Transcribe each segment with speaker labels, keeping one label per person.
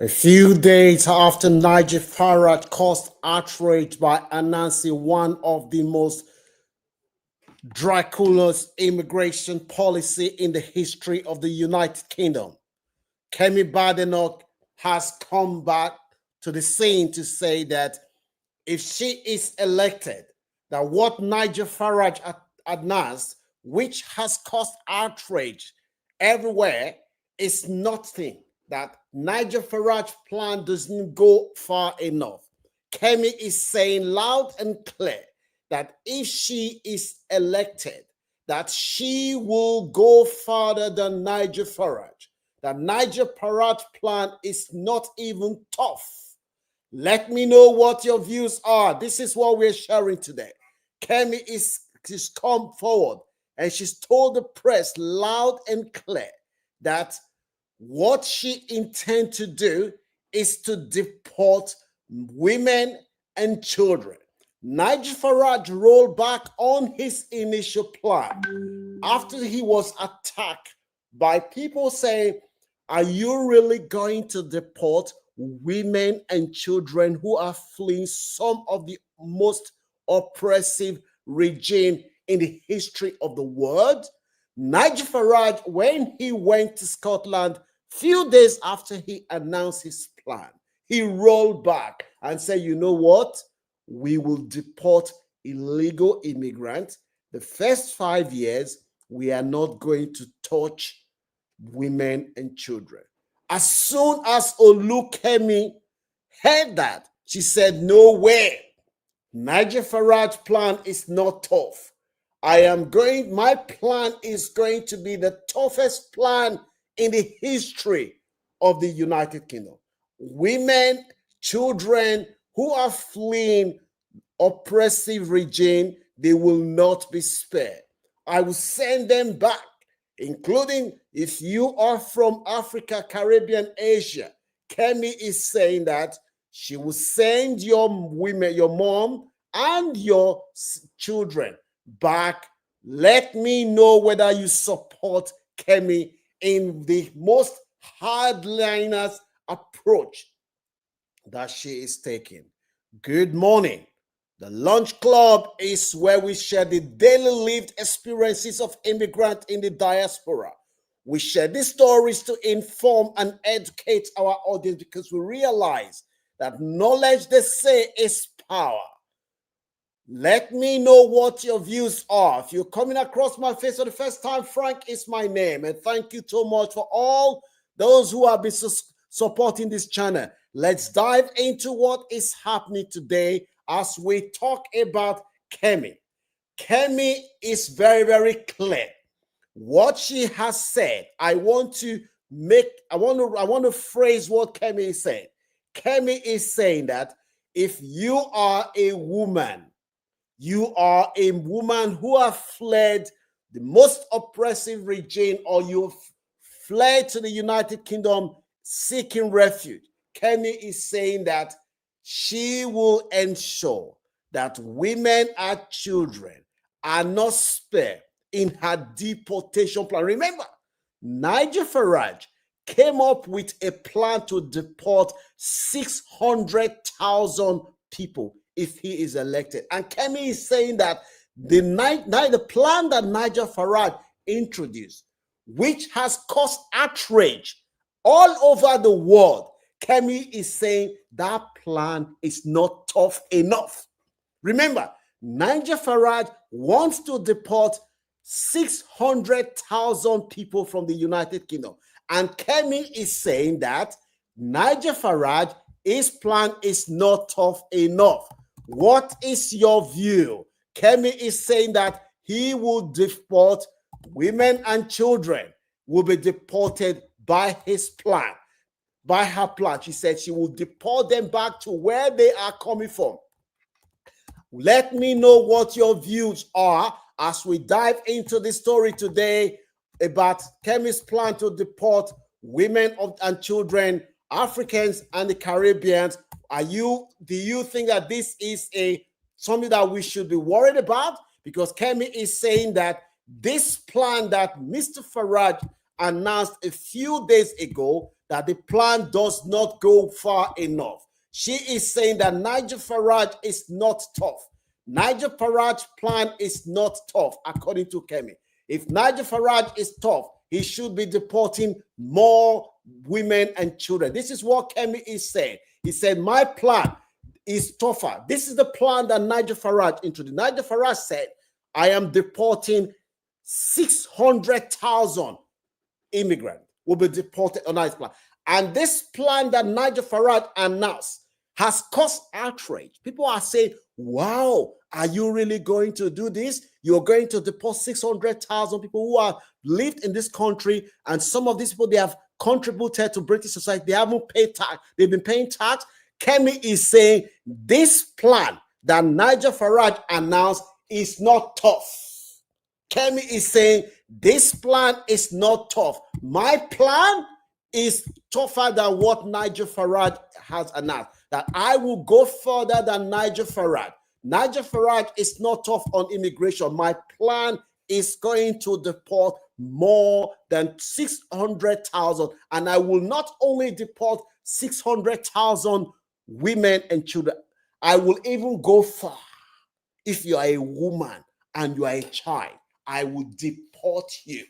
Speaker 1: A few days after Nigel Farage caused outrage by announcing one of the most Dracula's immigration policy in the history of the United Kingdom, Kemi Badenoch has come back to the scene to say that if she is elected, that what Nigel Farage announced, which has caused outrage everywhere, is nothing. That Nigel Farage's plan doesn't go far enough. Kemi is saying loud and clear that if she is elected, that she will go farther than Nigel Farage. That Nigel Farage's plan is not even tough. Let me know what your views are. This is what we're sharing today. Kemi is come forward and she's told the press loud and clear that what she intends to do is to deport women and children. Nigel Farage rolled back on his initial plan after he was attacked by people saying, are you really going to deport women and children who are fleeing some of the most oppressive regime in the history of the world? Nigel Farage, when he went to Scotland, few days after he announced his plan, he rolled back and said, you know what? We will deport illegal immigrants. The first 5 years, we are not going to touch women and children. As soon as Kemi heard that, she said, no way. Nigel Farage's plan is not tough. My plan is going to be the toughest plan in the history of the United Kingdom. Women, children who are fleeing oppressive regime, they will not be spared. I will send them back, including if you are from Africa, Caribbean, Asia. Kemi is saying that she will send your women, your mom and your children back. Let me know whether you support Kemi in the most hardliners approach that she is taking. Good morning. The Lunch Club is where we share the daily lived experiences of immigrants in the diaspora. We share these stories to inform and educate our audience because we realize that knowledge, they say, is power. Let me know what your views are. If you're coming across my face for the first time, Frank is my name. And thank you so much for all those who have been supporting this channel. Let's dive into what is happening today as we talk about Kemi. Kemi is very, very clear. What she has said, I want to phrase what Kemi is saying. Kemi is saying that if you are a woman who have fled the most oppressive regime, or you've fled to the United Kingdom seeking refuge, Kemi is saying that she will ensure that women and children are not spared in her deportation plan. Remember, Nigel Farage came up with a plan to deport 600,000 people if he is elected. And Kemi is saying that the plan that Nigel Farage introduced, which has caused outrage all over the world, Kemi is saying that plan is not tough enough. Remember, Nigel Farage wants to deport 600,000 people from the United Kingdom. And Kemi is saying that Nigel Farage, his plan is not tough enough. What is your view? Kemi is saying that he will deport women and children will be deported by his plan, by her plan. She said she will deport them back to where they are coming from. Let me know what your views are as we dive into this story today about Kemi's plan to deport women and children, Africans and the Caribbeans. Do you think that this is something that we should be worried about? Because Kemi is saying that this plan that Mr. Farage announced a few days ago, that the plan does not go far enough. She is saying that Nigel Farage is not tough. Nigel Farage's plan is not tough, according to Kemi. If Nigel Farage is tough, he should be deporting more women and children. This is what Kemi is saying. He said, my plan is tougher. This is the plan that Nigel Farage introduced. Nigel Farage said, I am deporting 600,000 immigrants will be deported on his plan. And this plan that Nigel Farage announced has caused outrage. People are saying, wow, are you really going to do this? You're going to deport 600,000 people who have lived in this country, and some of these people, they have contributed to British society. They haven't paid tax. They've been paying tax. Kemi is saying this plan that Nigel Farage announced is not tough. Kemi is saying this plan is not tough. My plan is tougher than what Nigel Farage has announced. That I will go further than Nigel Farage. Nigel Farage is not tough on immigration. My plan is going to deport more than 600,000. And I will not only deport 600,000 women and children, I will even go far. If you are a woman and you are a child, I will deport you.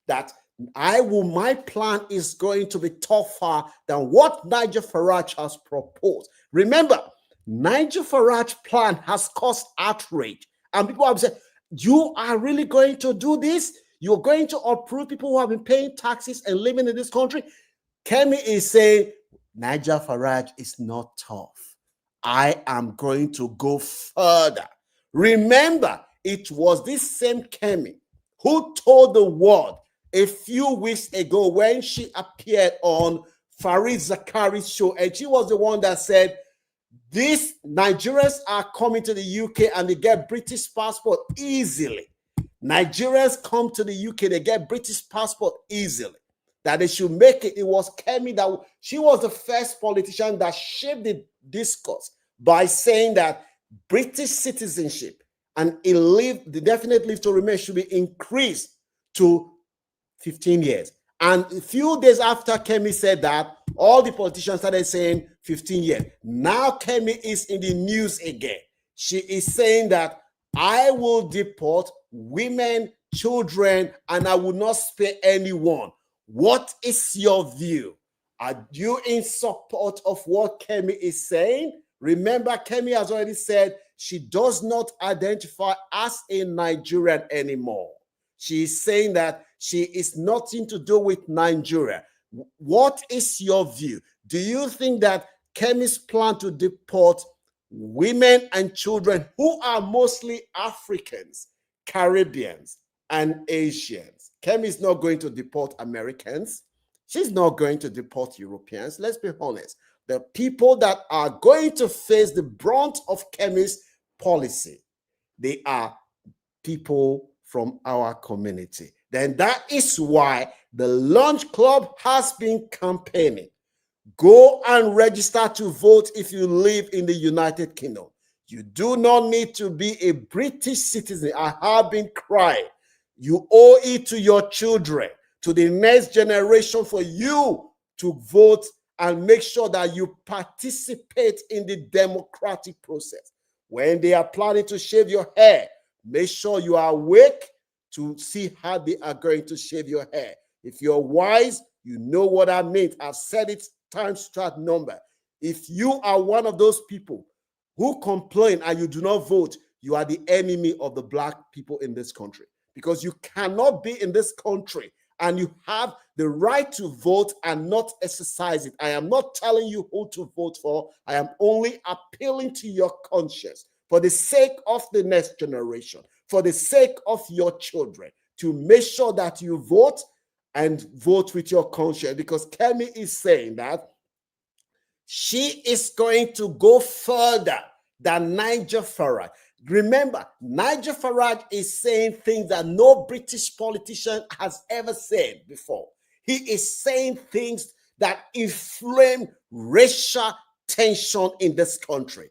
Speaker 1: That my plan is going to be tougher than what Nigel Farage has proposed. Remember, Nigel Farage's plan has caused outrage. And people have said, you are really going to do this? You're going to approve people who have been paying taxes and living in this country? Kemi is saying, Nigel Farage is not tough. I am going to go further. Remember, it was this same Kemi who told the world a few weeks ago when she appeared on Farid Zakari's show, and she was the one that said, these Nigerians are coming to the UK and they get British passport easily. Nigerians come to the UK, they get British passport easily. That they should make it. It was Kemi that she was the first politician that shaped the discourse by saying that British citizenship and the definite leave to remain should be increased to 15 years. And a few days after Kemi said that, all the politicians started saying 15 years. Now Kemi is in the news again. She is saying that I will deport women, children, and I will not spare anyone. What is your view? Are you in support of what Kemi is saying? Remember, Kemi has already said she does not identify as a Nigerian anymore. She is saying that she is nothing to do with Nigeria. What is your view? Do you think that Kemi's plan to deport women and children who are mostly Africans, Caribbeans, and Asians? Kemi is not going to deport Americans. She's not going to deport Europeans. Let's be honest. The people that are going to face the brunt of Kemi's policy, they are people from our community. Then that is why the Lunch Club has been campaigning. Go and register to vote if you live in the United Kingdom. You do not need to be a British citizen. I have been crying. You owe it to your children, to the next generation, for you to vote and make sure that you participate in the democratic process. When they are planning to shave your hair, make sure you are awake to see how they are going to shave your hair. If you're wise, you know what I mean. I've said it times start number. If you are one of those people who complain and you do not vote, you are the enemy of the black people in this country, because you cannot be in this country and you have the right to vote and not exercise it. I am not telling you who to vote for. I am only appealing to your conscience for the sake of the next generation, for the sake of your children, to make sure that you vote and vote with your conscience. Because Kemi is saying that she is going to go further than Nigel Farage. Remember, Nigel Farage is saying things that no British politician has ever said before. He is saying things that inflame racial tension in this country.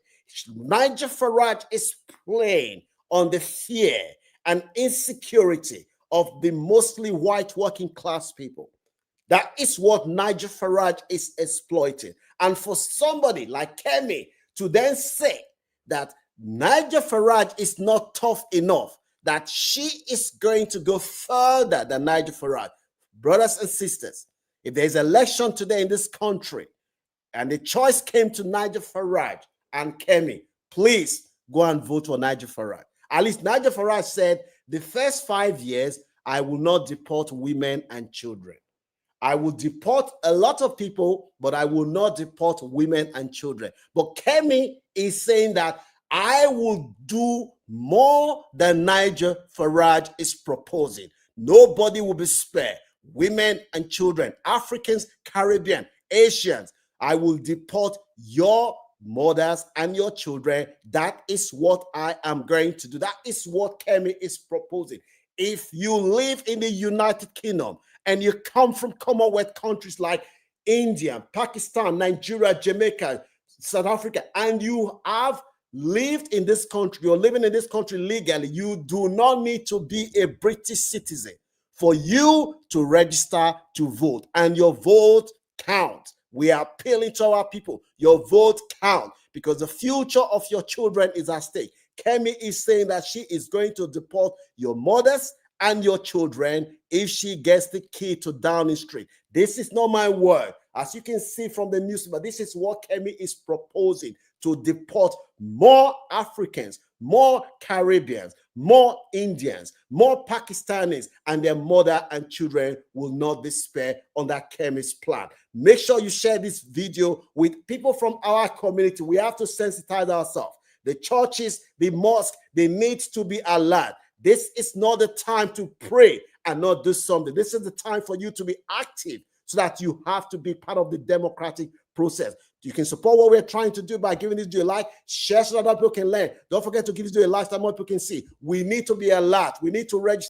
Speaker 1: Nigel Farage is playing on the fear and insecurity of the mostly white working class people. That is what Nigel Farage is exploiting. And for somebody like Kemi to then say that Nigel Farage is not tough enough, that she is going to go further than Nigel Farage. Brothers and sisters, if there's election today in this country and the choice came to Nigel Farage and Kemi, please go and vote for Nigel Farage. At least Nigel Farage said, the first 5 years, I will not deport women and children. I will deport a lot of people, but I will not deport women and children. But Kemi is saying that I will do more than Nigel Farage is proposing. Nobody will be spared. Women and children, Africans, Caribbean, Asians. I will deport your mothers and your children. That is what I am going to do. That is what Kemi is proposing. If you live in the United Kingdom and you come from Commonwealth countries like India, Pakistan, Nigeria, Jamaica, South Africa, and you have lived in this country, you're living in this country legally, you do not need to be a British citizen for you to register to vote, and your vote counts. We are appealing to our people. Your vote counts because the future of your children is at stake. Kemi is saying that she is going to deport your mothers and your children if she gets the key to Downing Street. This is not my word. As you can see from the newspaper, this is what Kemi is proposing, to deport more Africans, more Caribbeans, more Indians, more Pakistanis, and their mother and children will not be spared under Kemi's plan. Make sure you share this video with people from our community. We have to sensitize ourselves. The churches, the mosques, they need to be alert. This is not the time to pray and not do something. This is the time for you to be active so that you have to be part of the democratic process. You can support what we're trying to do by giving this video a like, share so that other people can learn. Don't forget to give this video a like so that more people can see. We need to be alert. We need to register.